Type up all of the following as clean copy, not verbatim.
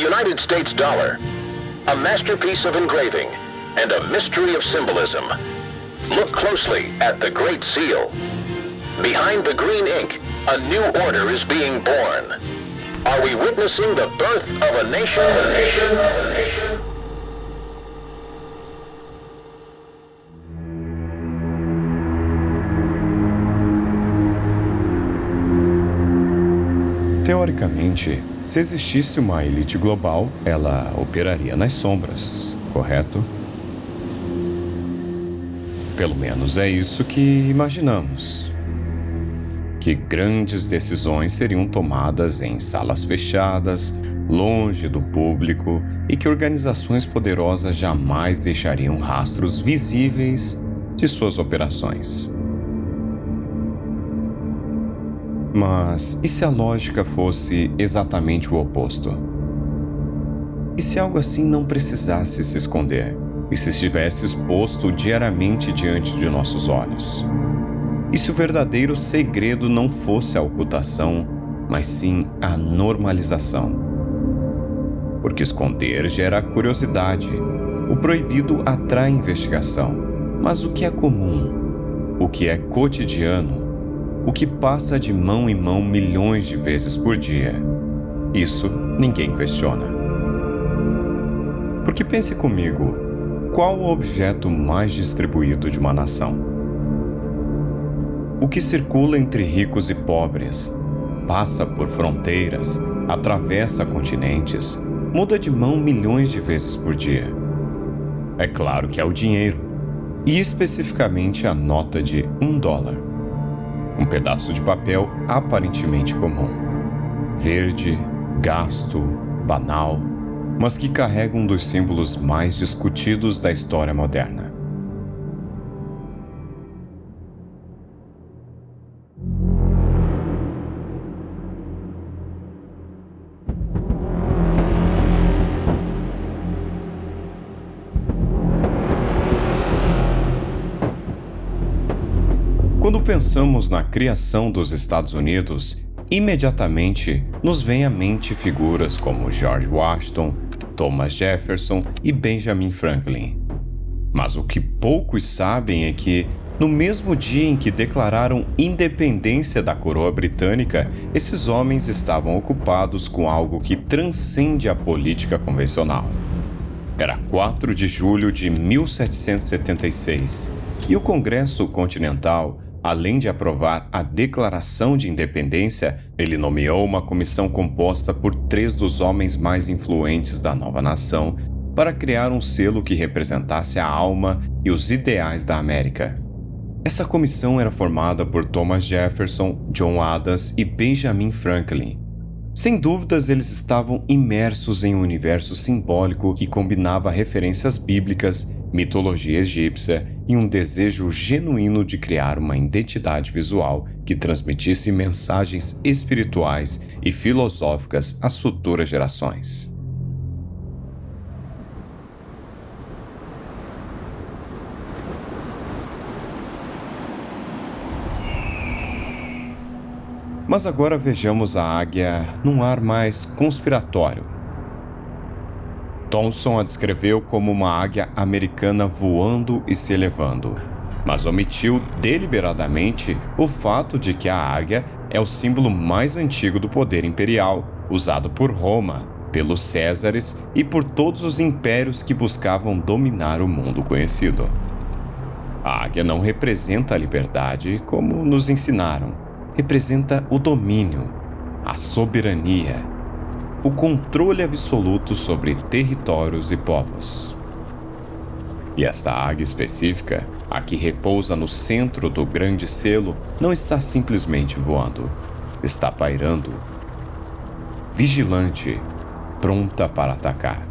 United States dollar, a masterpiece of engraving and a mystery of symbolism. Look closely at the Great Seal. Behind the green ink, a new order is being born. Are we witnessing the birth of a nation? Teoricamente, se existisse uma elite global, ela operaria nas sombras, correto? Pelo menos é isso que imaginamos. Que grandes decisões seriam tomadas em salas fechadas, longe do público, e que organizações poderosas jamais deixariam rastros visíveis de suas operações. Mas e se a lógica fosse exatamente o oposto? E se algo assim não precisasse se esconder, e se estivesse exposto diariamente diante de nossos olhos? E se o verdadeiro segredo não fosse a ocultação, mas sim a normalização? Porque esconder gera curiosidade, o proibido atrai investigação, mas o que é comum, o que é cotidiano, o que passa de mão em mão milhões de vezes por dia, isso ninguém questiona. Porque pense comigo, qual o objeto mais distribuído de uma nação? O que circula entre ricos e pobres, passa por fronteiras, atravessa continentes, muda de mão milhões de vezes por dia. É claro que é o dinheiro, e especificamente a nota de $1. Um pedaço de papel aparentemente comum, verde, gasto, banal, mas que carrega um dos símbolos mais discutidos da história moderna. Quando pensamos na criação dos Estados Unidos, imediatamente nos vem à mente figuras como George Washington, Thomas Jefferson e Benjamin Franklin. Mas o que poucos sabem é que, no mesmo dia em que declararam independência da coroa britânica, esses homens estavam ocupados com algo que transcende a política convencional. Era 4 de julho de 1776, e o Congresso Continental, além de aprovar a Declaração de Independência, ele nomeou uma comissão composta por 3 dos homens mais influentes da nova nação para criar um selo que representasse a alma e os ideais da América. Essa comissão era formada por Thomas Jefferson, John Adams e Benjamin Franklin. Sem dúvidas, eles estavam imersos em um universo simbólico que combinava referências bíblicas, mitologia egípcia e um desejo genuíno de criar uma identidade visual que transmitisse mensagens espirituais e filosóficas às futuras gerações. Mas agora vejamos a águia num ar mais conspiratório. Thomson a descreveu como uma águia americana voando e se elevando, mas omitiu deliberadamente o fato de que a águia é o símbolo mais antigo do poder imperial, usado por Roma, pelos Césares e por todos os impérios que buscavam dominar o mundo conhecido. A águia não representa a liberdade como nos ensinaram. Representa o domínio, a soberania, o controle absoluto sobre territórios e povos. E esta águia específica, a que repousa no centro do grande selo, não está simplesmente voando, está pairando, vigilante, pronta para atacar.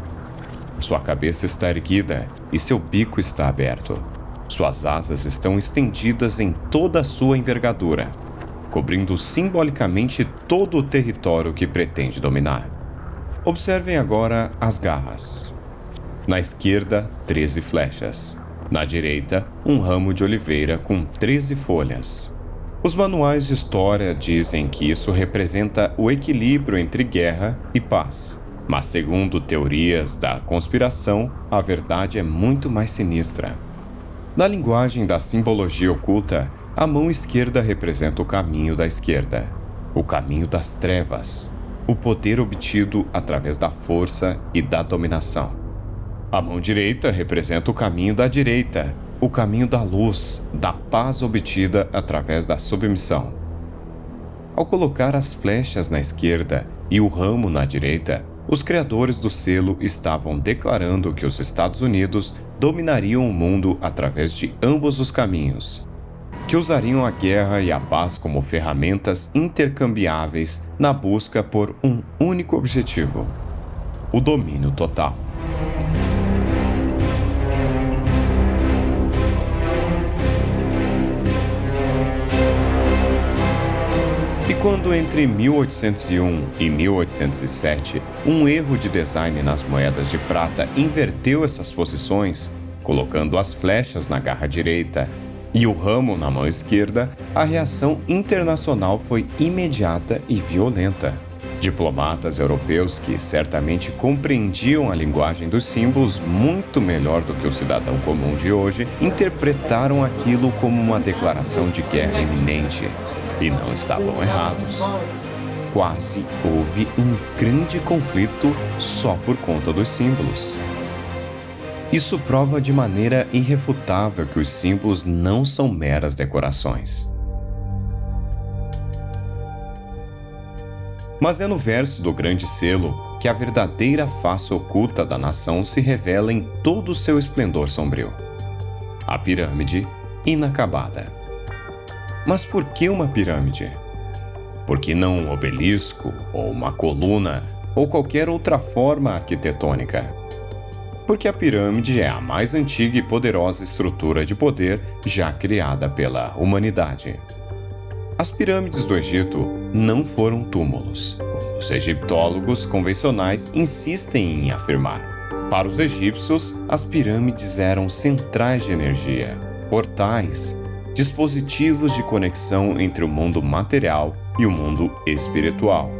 Sua cabeça está erguida e seu bico está aberto. Suas asas estão estendidas em toda a sua envergadura, cobrindo simbolicamente todo o território que pretende dominar. Observem agora as garras. Na esquerda, 13 flechas. Na direita, um ramo de oliveira com 13 folhas. Os manuais de história dizem que isso representa o equilíbrio entre guerra e paz. Mas segundo teorias da conspiração, a verdade é muito mais sinistra. Na linguagem da simbologia oculta, a mão esquerda representa o caminho da esquerda, o caminho das trevas, o poder obtido através da força e da dominação. A mão direita representa o caminho da direita, o caminho da luz, da paz obtida através da submissão. Ao colocar as flechas na esquerda e o ramo na direita, os criadores do selo estavam declarando que os Estados Unidos dominariam o mundo através de ambos os caminhos, que usariam a guerra e a paz como ferramentas intercambiáveis na busca por um único objetivo: o domínio total. E quando entre 1801 e 1807, um erro de design nas moedas de prata inverteu essas posições, colocando as flechas na garra direita e o ramo na mão esquerda, a reação internacional foi imediata e violenta. Diplomatas europeus que certamente compreendiam a linguagem dos símbolos muito melhor do que o cidadão comum de hoje, interpretaram aquilo como uma declaração de guerra iminente. E não estavam errados. Quase houve um grande conflito só por conta dos símbolos. Isso prova de maneira irrefutável que os símbolos não são meras decorações. Mas é no verso do grande selo que a verdadeira face oculta da nação se revela em todo o seu esplendor sombrio. A pirâmide inacabada. Mas por que uma pirâmide? Por que não um obelisco, ou uma coluna, ou qualquer outra forma arquitetônica? Porque a pirâmide é a mais antiga e poderosa estrutura de poder já criada pela humanidade. As pirâmides do Egito não foram túmulos, como os egiptólogos convencionais insistem em afirmar. Para os egípcios, as pirâmides eram centrais de energia, portais, dispositivos de conexão entre o mundo material e o mundo espiritual.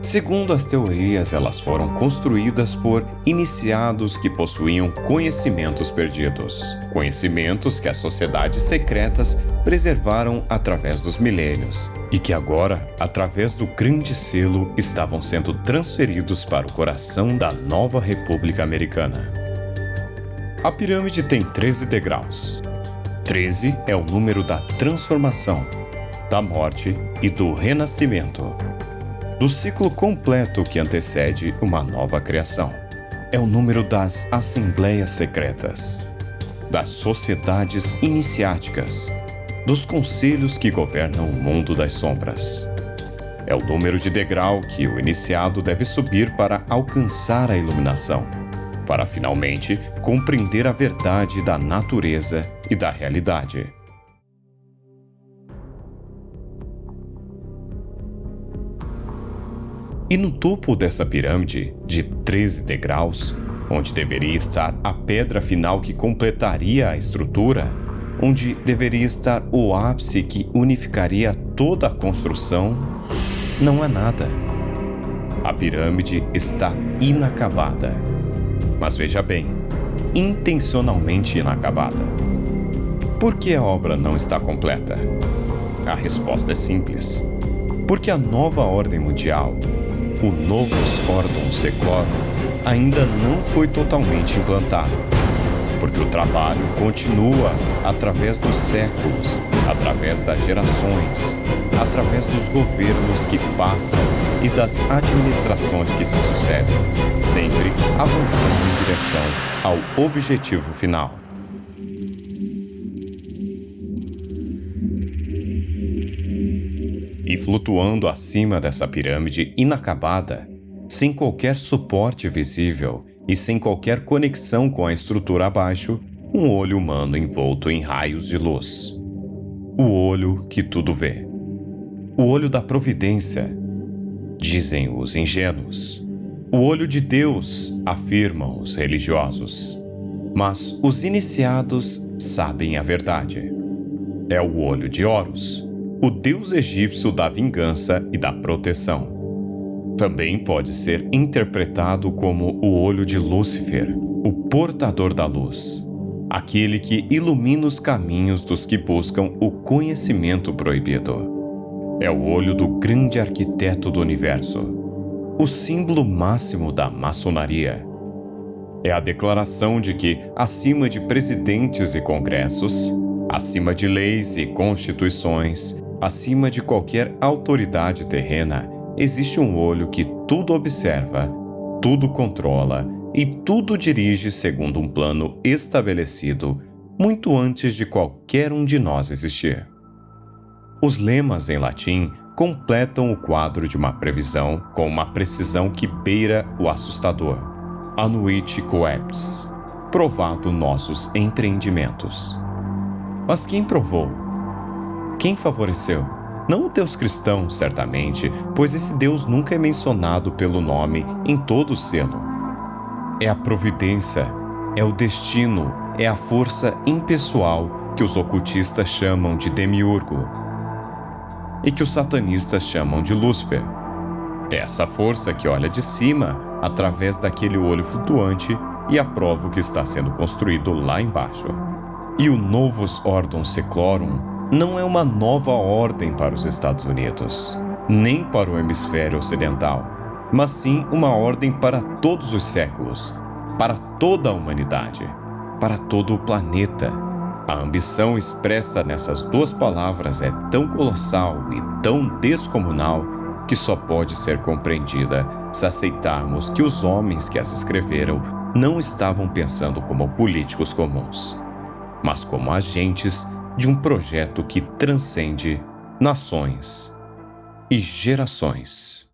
Segundo as teorias, elas foram construídas por iniciados que possuíam conhecimentos perdidos. Conhecimentos que as sociedades secretas preservaram através dos milênios e que agora, através do grande selo, estavam sendo transferidos para o coração da nova República Americana. A pirâmide tem 13 degraus. 13 é o número da transformação, da morte e do renascimento, do ciclo completo que antecede uma nova criação. É o número das assembleias secretas, das sociedades iniciáticas, dos conselhos que governam o mundo das sombras. É o número de degrau que o iniciado deve subir para alcançar a iluminação, para finalmente compreender a verdade da natureza e da realidade. E no topo dessa pirâmide, de 13 degraus, onde deveria estar a pedra final que completaria a estrutura, onde deveria estar o ápice que unificaria toda a construção, não há nada. A pirâmide está inacabada. Mas veja bem, intencionalmente inacabada. Por que a obra não está completa? A resposta é simples. Porque a nova ordem mundial, o Novus Ordem Seclorum, ainda não foi totalmente implantado. Porque o trabalho continua através dos séculos, através das gerações, através dos governos que passam e das administrações que se sucedem, sempre avançando em direção ao objetivo final. E flutuando acima dessa pirâmide inacabada, sem qualquer suporte visível e sem qualquer conexão com a estrutura abaixo, um olho humano envolto em raios de luz. O olho que tudo vê. O olho da providência, dizem os ingênuos. O olho de Deus, afirmam os religiosos. Mas os iniciados sabem a verdade. É o olho de Horus, o deus egípcio da vingança e da proteção. Também pode ser interpretado como o olho de Lúcifer, o portador da luz, aquele que ilumina os caminhos dos que buscam o conhecimento proibido. É o olho do grande arquiteto do universo, o símbolo máximo da maçonaria. É a declaração de que, acima de presidentes e congressos, acima de leis e constituições, acima de qualquer autoridade terrena, existe um olho que tudo observa, tudo controla e tudo dirige segundo um plano estabelecido muito antes de qualquer um de nós existir. Os lemas em latim completam o quadro de uma previsão com uma precisão que beira o assustador. Anuit coeptis, provado nossos empreendimentos. Mas quem provou? Quem favoreceu? Não o Deus cristão, certamente, pois esse Deus nunca é mencionado pelo nome em todo o selo. É a providência, é o destino, é a força impessoal que os ocultistas chamam de demiurgo e que os satanistas chamam de Lúcifer. É essa força que olha de cima, através daquele olho flutuante, e aprova o que está sendo construído lá embaixo. E o Novus Ordem Seclorum não é uma nova ordem para os Estados Unidos, nem para o hemisfério ocidental, mas sim uma ordem para todos os séculos, para toda a humanidade, para todo o planeta. A ambição expressa nessas duas palavras é tão colossal e tão descomunal que só pode ser compreendida se aceitarmos que os homens que as escreveram não estavam pensando como políticos comuns, mas como agentes de um projeto que transcende nações e gerações.